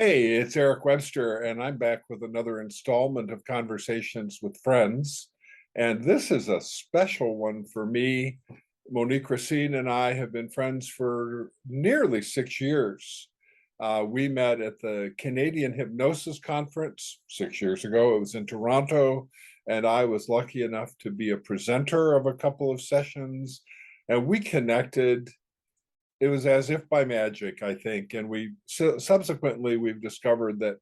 Hey, it's Eric Webster, and I'm back with another installment of Conversations with Friends. And this is a special one for me. Monique Racine and I have been friends for nearly 6 years. We met at the Canadian Hypnosis Conference 6 years ago. It was in Toronto, and I was lucky enough to be a presenter of a couple of sessions. And we connected. It was as if by magic, I think. And subsequently we've discovered that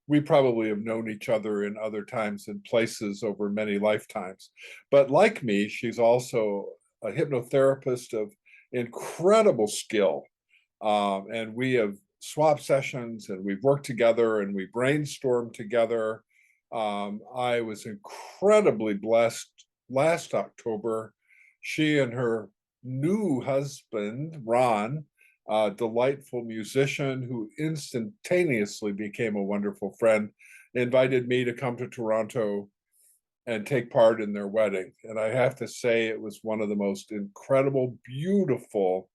we probably have known each other in other times and places over many lifetimes. But like me, she's also a hypnotherapist of incredible skill. And we have swapped sessions and we've worked together and we brainstormed together. I was incredibly blessed last October. She and her new husband, Ron, a delightful musician who instantaneously became a wonderful friend, invited me to come to Toronto and take part in their wedding. And I have to say, it was one of the most incredible, beautiful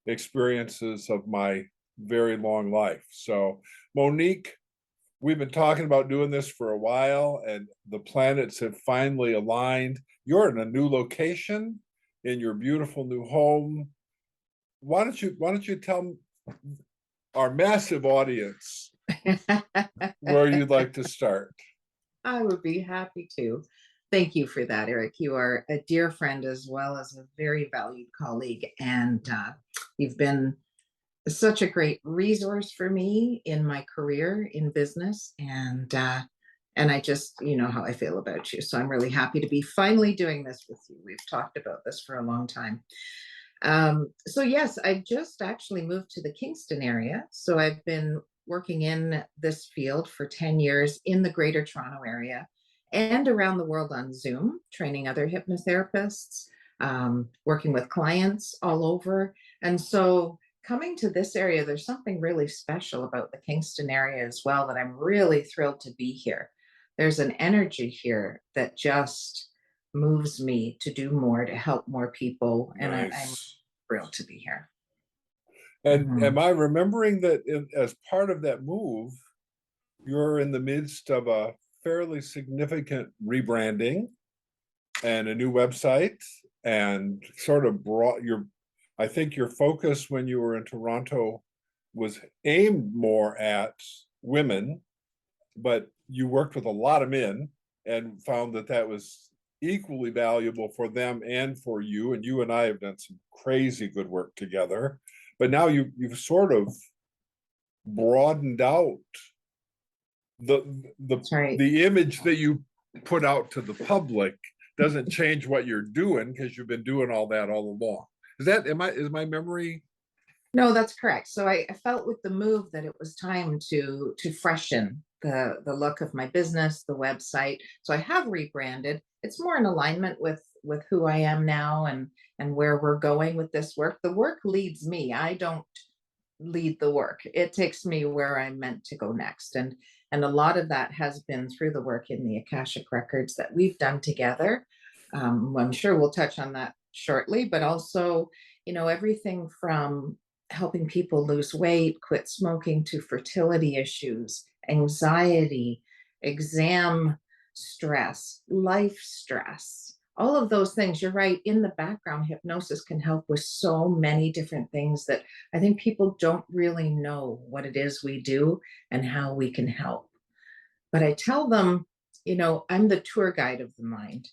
experiences of my very long life. So, Monique, we've been talking about doing this for a while, and the planets have finally aligned. You're in a new location in your beautiful new home. Why don't you tell our massive audience where you'd like to start? I would be happy to. Thank you for that, Eric. You are a dear friend as well as a very valued colleague, and you've been such a great resource for me in my career in business, and I just, you know how I feel about you. So I'm really happy to be finally doing this with you. We've talked about this for a long time. So yes, I just actually moved to the Kingston area. So I've been working in this field for 10 years in the Greater Toronto area and around the world on Zoom, training other hypnotherapists, working with clients all over. And so coming to this area, there's something really special about the Kingston area as well that I'm really thrilled to be here. There's an energy here that just moves me to do more, to help more people. And I'm Nice. thrilled to be here. And am Mhm. I remembering that as part of that move, you're in the midst of a fairly significant rebranding and a new website and sort of brought I think your focus when you were in Toronto was aimed more at women, but you worked with a lot of men and found that that was equally valuable for them and for you. And you and I have done some crazy good work together. But now you've sort of broadened out the the That's right. the image that you put out to the public doesn't change what you're doing because you've been doing all that all along. Is my memory? No, that's correct. So I felt with the move that it was time to freshen the look of my business, the website. So I have rebranded. It's more in alignment with who I am now and where we're going with this work. The work leads me. I don't lead the work. It takes me where I'm meant to go next. And a lot of that has been through the work in the Akashic Records that we've done together. I'm sure we'll touch on that shortly, but also, everything from helping people lose weight, quit smoking, to fertility issues, anxiety, exam stress, life stress, all of those things. You're right. In the background, hypnosis can help with so many different things that I think people don't really know what it is we do and how we can help. But I tell them, I'm the tour guide of the mind.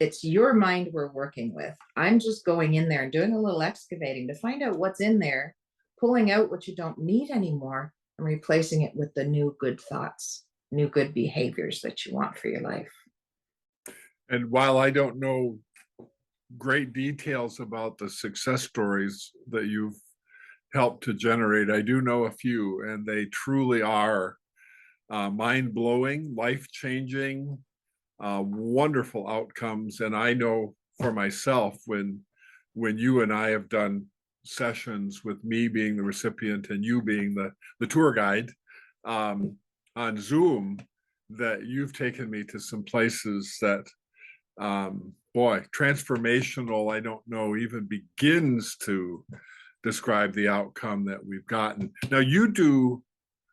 It's your mind we're working with. I'm just going in there and doing a little excavating to find out what's in there, pulling out what you don't need anymore, and replacing it with the new good thoughts, new good behaviors that you want for your life. And while I don't know great details about the success stories that you've helped to generate, I do know a few, and they truly are mind blowing, life changing, wonderful outcomes. And I know for myself, when you and I have done sessions with me being the recipient and you being the tour guide um, on Zoom, that you've taken me to some places that boy, transformational, I don't know, even begins to describe the outcome that we've gotten. Now, you do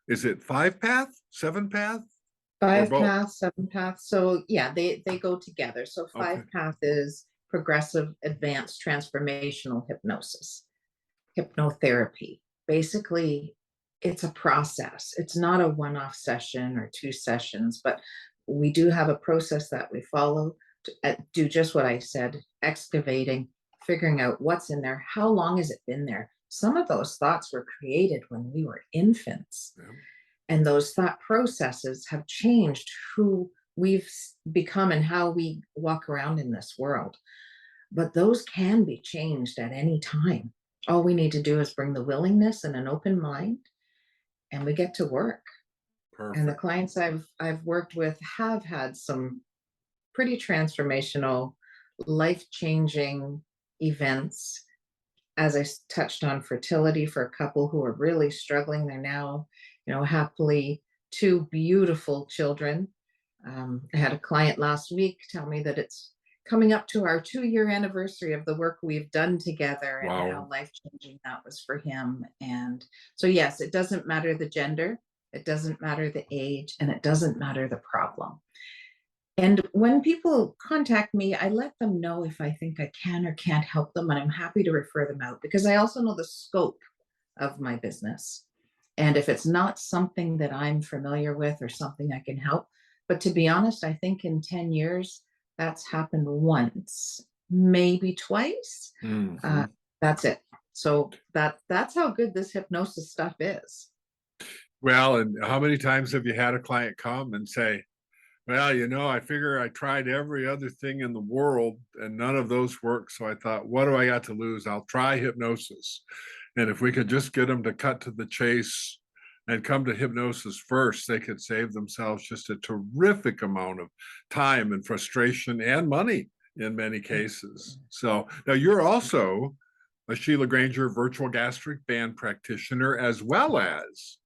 Is it 5-path, 7-path, or Five both? paths, seven paths. So yeah, they go together. So five Okay, path is progressive advanced transformational hypnosis, hypnotherapy. Basically, it's a process. It's not a one-off session or two sessions, but we do have a process that we follow to do just what I said, excavating, figuring out what's in there, how long has it been there. Some of those thoughts were created when we were infants, yeah, and those thought processes have changed who we've become and how we walk around in this world. But those can be changed at any time. All we need to do is bring the willingness and an open mind, and we get to work. And the perfect. clients I've worked with have had some pretty transformational, life-changing events. As I touched on fertility for a couple who are really struggling, they're now, happily two beautiful children. I had a client last week tell me that it's coming up to our 2-year anniversary of the work we've done together and how Wow, life changing that was for him. And so, yes, it doesn't matter the gender, it doesn't matter the age, and it doesn't matter the problem. And when people contact me, I let them know if I think I can or can't help them, and I'm happy to refer them out because I also know the scope of my business. And if it's not something that I'm familiar with or something I can help, but to be honest, I think in 10 years, that's happened once, maybe twice. Uh, hmm. that's it. So that's how good this hypnosis stuff is. Well, and how many times have you had a client come and say, well, I figure I tried every other thing in the world and none of those work. So I thought, what do I got to lose? I'll try hypnosis. And if we could just get them to cut to the chase and come to hypnosis first, they could save themselves just a terrific amount of time and frustration and money in many cases. So now you're also a Sheila Granger virtual gastric band practitioner as well as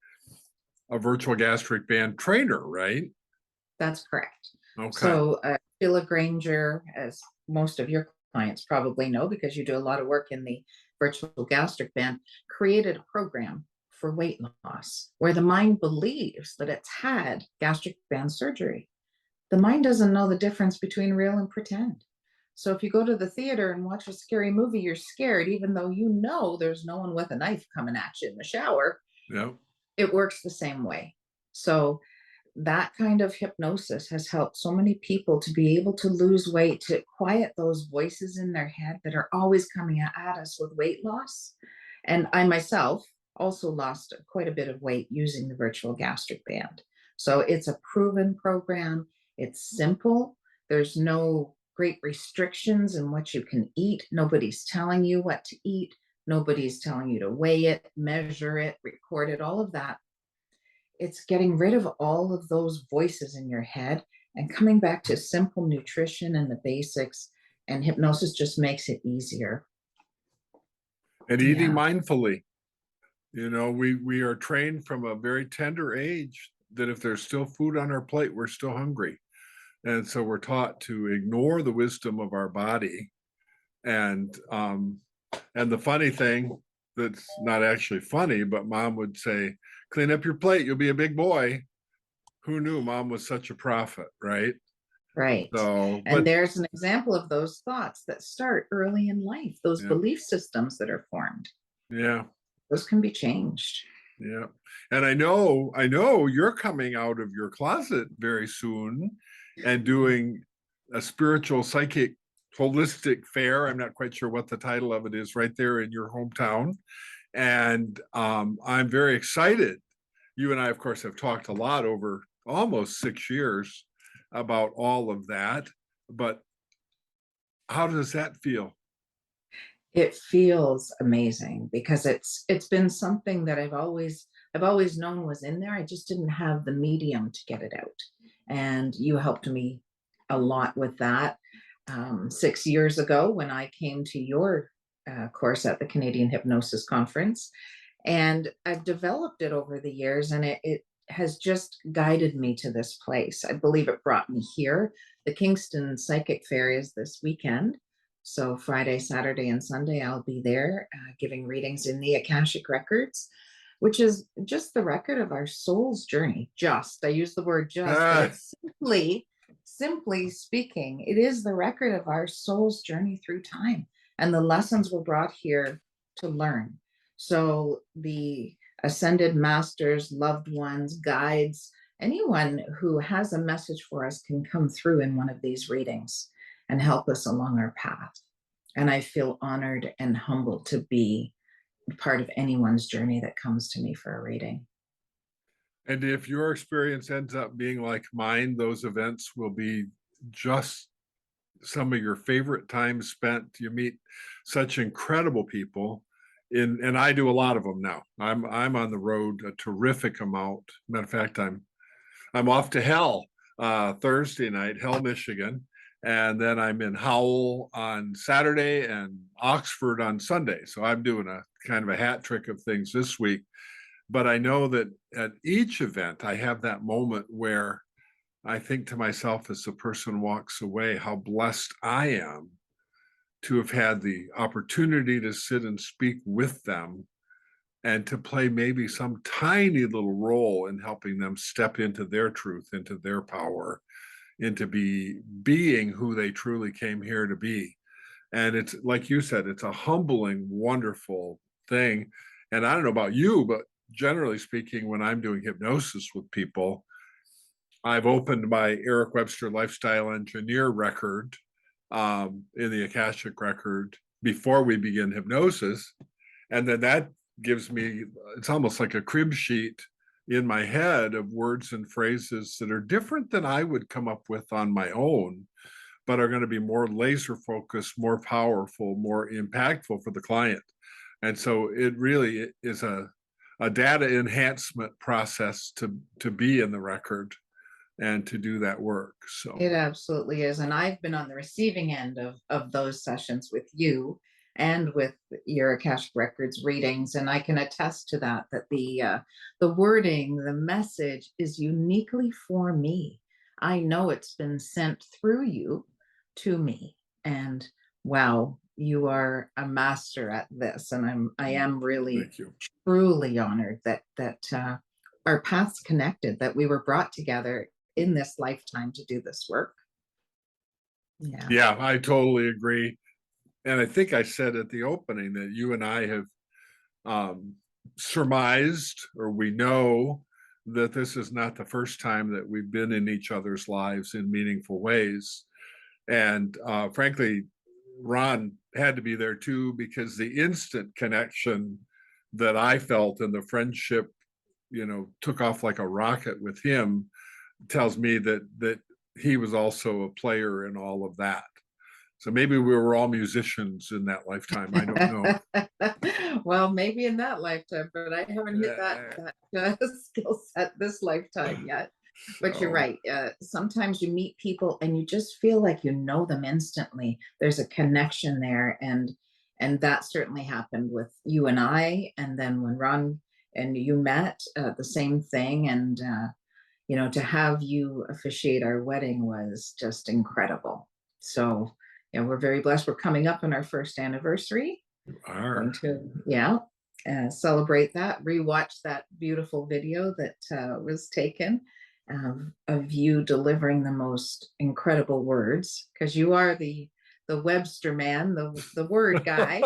a virtual gastric band trainer, right? That's correct. Okay. So, Sheila Granger, as most of your clients probably know, because you do a lot of work in the virtual gastric band, created a program for weight loss where the mind believes that it's had gastric band surgery. The mind doesn't know the difference between real and pretend. So if you go to the theater and watch a scary movie, you're scared, even though you know there's no one with a knife coming at you in the shower. Yeah. It works the same way. So that kind of hypnosis has helped so many people to be able to lose weight, to quiet those voices in their head that are always coming at us with weight loss. And I myself also lost quite a bit of weight using the virtual gastric band. So it's a proven program. It's simple. There's no great restrictions in what you can eat. Nobody's telling you what to eat. Nobody's telling you to weigh it, measure it, record it, all of that. It's getting rid of all of those voices in your head and coming back to simple nutrition and the basics. And hypnosis just makes it easier. And eating Yeah, mindfully. We are trained from a very tender age that if there's still food on our plate, we're still hungry. And so we're taught to ignore the wisdom of our body. And the funny thing that's not actually funny, but mom would say, clean up your plate, you'll be a big boy. Who knew mom was such a prophet, right? right. So, And but there's an example of those thoughts that start early in life, those yeah, belief systems that are formed. yeah, Those can be changed. yeah. And I know you're coming out of your closet very soon and doing a spiritual psychic holistic fair. I'm not quite sure what the title of it is right there in your hometown. And I'm very excited. You and I, of course, have talked a lot over almost 6 years about all of that. But how does that feel? It feels amazing because it's been something that I've always known was in there. I just didn't have the medium to get it out. And you helped me a lot with that. 6 years ago when I came to your course at the Canadian Hypnosis Conference. And I've developed it over the years, and it has just guided me to this place. I believe it brought me here. The Kingston Psychic Fair is this weekend. So Friday, Saturday, and Sunday, I'll be there giving readings in the Akashic Records. which is just the record of our soul's journey. Just, I use the word just, but Ah, it's simply speaking, it is the record of our soul's journey through time and the lessons we're brought here to learn. So the ascended masters, loved ones, guides, anyone who has a message for us can come through in one of these readings and help us along our path. And I feel honored and humbled to be part of anyone's journey that comes to me for a reading. and if your experience ends up being like mine, those events will be just some of your favorite times spent. You meet such incredible people. And I do a lot of them now. I'm on the road a terrific amount. Matter of fact, I'm off to Hell Thursday night, Hell, Michigan. And then I'm in Howell on Saturday and Oxford on Sunday. So I'm doing a kind of a hat trick of things this week. But I know that at each event, I have that moment where I think to myself as the person walks away, how blessed I am to have had the opportunity to sit and speak with them and to play maybe some tiny little role in helping them step into their truth, into their power, into being who they truly came here to be. And it's like you said, it's a humbling, wonderful thing. And I don't know about you, but generally speaking, when I'm doing hypnosis with people, I've opened my Eric Webster Lifestyle Engineer record in the Akashic Record before we begin hypnosis. And then that gives me, it's almost like a crib sheet in my head of words and phrases that are different than I would come up with on my own, but are going to be more laser focused, more powerful, more impactful for the client. And so it really is a data enhancement process to be in the record and to do that work. So It absolutely is. And I've been on the receiving end of those sessions with you and with your Akashic Records readings. And I can attest to that, that the wording, the message is uniquely for me. I know it's been sent through you to me. And wow, you are a master at this. And I am really thank you. truly honored that our paths connected, that we were brought together in this lifetime to do this work. Yeah. Yeah, I totally agree. And I think I said at the opening that you and I have um, surmised, or we know that this is not the first time that we've been in each other's lives in meaningful ways. And frankly, Ron had to be there too, because the instant connection that I felt and the friendship, took off like a rocket with him tells me that he was also a player in all of that. So maybe we were all musicians in that lifetime. I don't know. Well, maybe in that lifetime, but I haven't hit Uh, that skill set this lifetime yet. But you're so right. Sometimes you meet people and you just feel like you know them instantly. There's a connection there, and that certainly happened with you and I. And then when Ron and you met, the same thing. And to have you officiate our wedding was just incredible. So, we're very blessed. We're coming up on our first anniversary. Going are. to, yeah, celebrate that, rewatch that beautiful video that was taken of you delivering the most incredible words, because you are the Webster man, the word guy,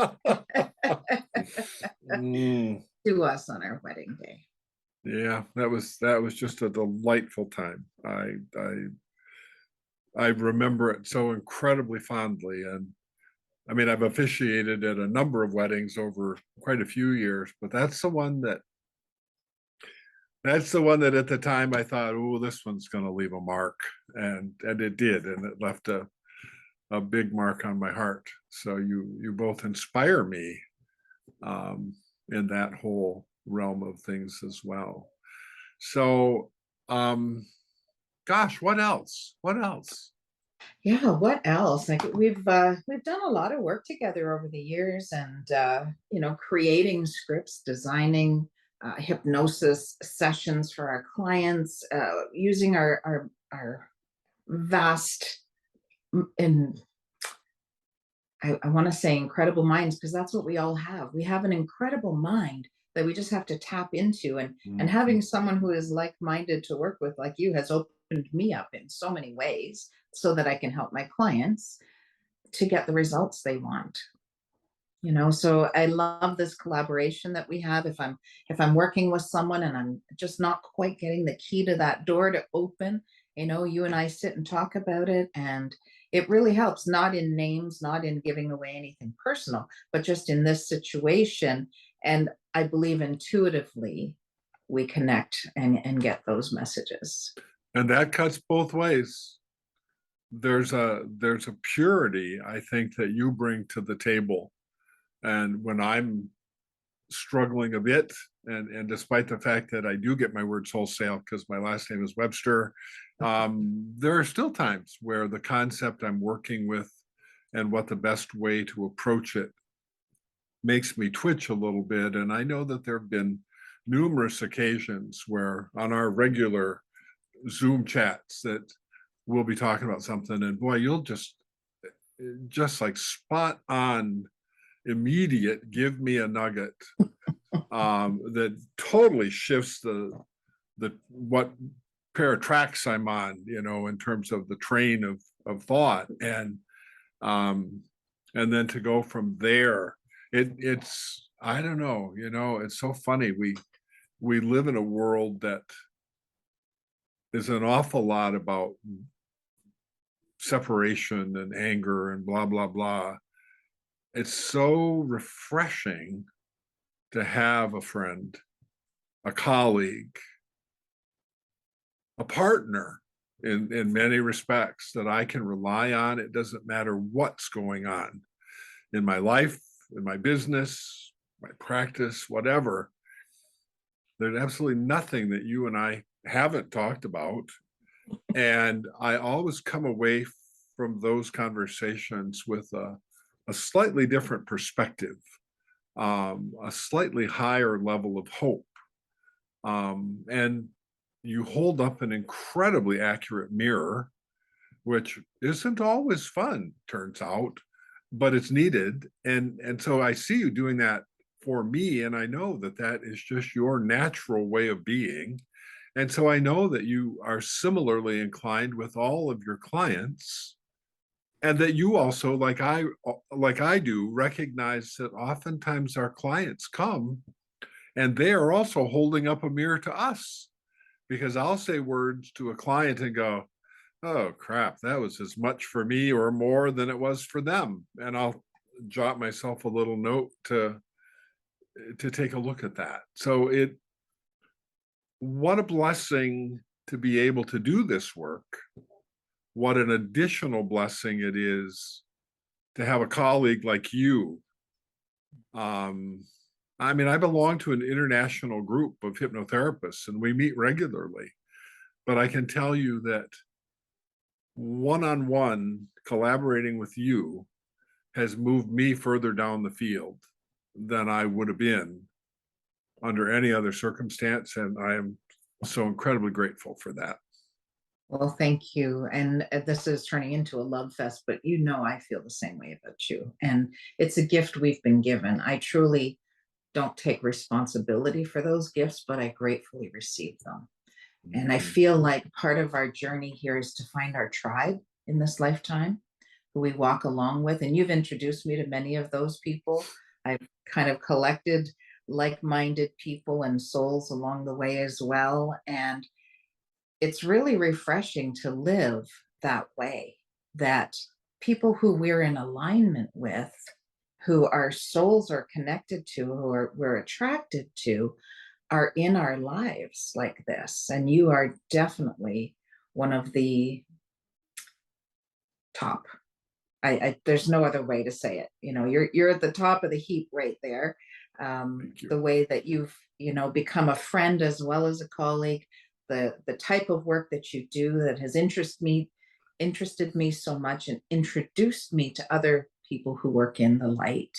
Mm, to us on our wedding day. yeah, that was just a delightful time. I remember it so incredibly fondly. And I mean, I've officiated at a number of weddings over quite a few years, but that's the one that at the time I thought, oh, this one's going to leave a mark, and it did, and it left a big mark on my heart. So you both inspire me in that whole realm of things as well. So, gosh, what else? What else? Yeah, what else? Like we've done a lot of work together over the years, and creating scripts, designing hypnosis sessions for our clients, using our vast and I want to say incredible minds, because that's what we all have. We have an incredible mind that we just have to tap into. And Mhm. having someone who is like-minded to work with, like you, has opened me up in so many ways so that I can help my clients to get the results they want. So I love this collaboration that we have. If I'm working with someone and I'm just not quite getting the key to that door to open, you and I sit and talk about it, and it really helps, not in names, not in giving away anything personal, but just in this situation. And I believe intuitively we connect and get those messages. And that cuts both ways. There's a purity, I think, that you bring to the table. And when I'm struggling a bit, and despite the fact that I do get my words wholesale because my last name is Webster, there are still times where the concept I'm working with and what the best way to approach it makes me twitch a little bit. And I know that there have been numerous occasions where on our regular Zoom chats that we'll be talking about something, and boy, you'll just like spot on, immediate, give me a nugget that totally shifts the what pair of tracks I'm on, in terms of the train of thought. And then to go from there, it's I don't know, it's so funny. We live in a world that is an awful lot about separation and anger and blah blah blah. It's so refreshing to have a friend, a colleague, a partner in many respects that I can rely on. It doesn't matter what's going on in my life, in my business, my practice, whatever. There's absolutely nothing that you and I haven't talked about. And I always come away from those conversations with a slightly different perspective, a slightly higher level of hope. And you hold up an incredibly accurate mirror, which isn't always fun, turns out, but it's needed. And so I see you doing that for me, and I know that that is just your natural way of being. And so I know that you are similarly inclined with all of your clients, and that you also, like I do, recognize that oftentimes our clients come and they are also holding up a mirror to us, because I'll say words to a client and go, oh crap, that was as much for me or more than it was for them. And I'll jot myself a little note to take a look at that. So what a blessing to be able to do this work. What an additional blessing it is to have a colleague like you. Um, I mean, I belong to an international group of hypnotherapists and we meet regularly, but I can tell you that one-on-one collaborating with you has moved me further down the field than I would have been under any other circumstance. And I am so incredibly grateful for that. Well, thank you. And this is turning into a love fest, but I feel the same way about you. And it's a gift we've been given. I truly don't take responsibility for those gifts, but I gratefully receive them. And I Mhm. feel like part of our journey here is to find our tribe in this lifetime who we walk along with. And you've introduced me to many of those people. I've kind of collected like-minded people and souls along the way as well. And it's really refreshing to live that way, that people who we're in alignment with, who our souls are connected to, we're attracted to, are in our lives like this. And you are definitely one of the top. There's no other way to say it. You're at the top of the heap right there. Thank you. The way that you've become a friend as well as a colleague, the type of work that you do that has interested me so much and introduced me to other people who work in the light,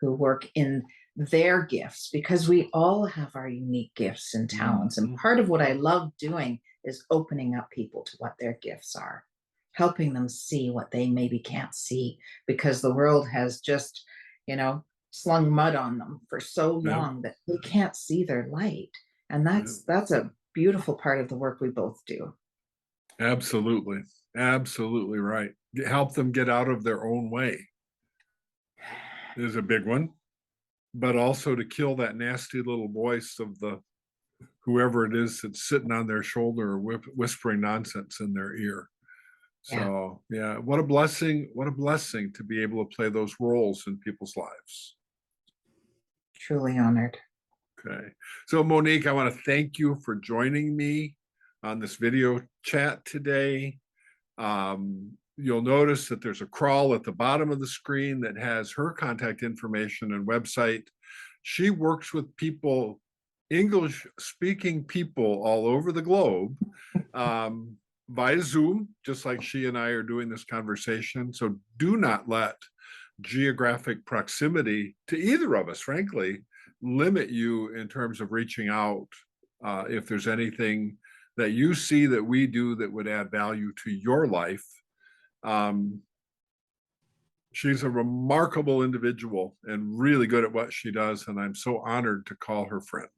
who work in their gifts, because we all have our unique gifts and talents. And Mhm. part of what I love doing is opening up people to what their gifts are, helping them see what they maybe can't see, because the world has just, you know, slung mud on them for so Yeah, long that they can't see their light. And yeah, that's a beautiful part of the work we both do. absolutely. Absolutely right. Help them get out of their own way is a big one, but also to kill that nasty little voice of the whoever it is that's sitting on their shoulder or whispering nonsense in their ear. Yeah, So, yeah, what a blessing to be able to play those roles in people's lives. truly honored. Okay. So, Monique, I want to thank you for joining me on this video chat today. You'll notice that there's a crawl at the bottom of the screen that has her contact information and website. She works with people, English speaking people all over the globe, um, via Zoom, just like she and I are doing this conversation. So do not let geographic proximity to either of us, frankly, limit you in terms of reaching out. If there's anything that you see that we do that would add value to your life, um, she's a remarkable individual and really good at what she does. And I'm so honored to call her friend.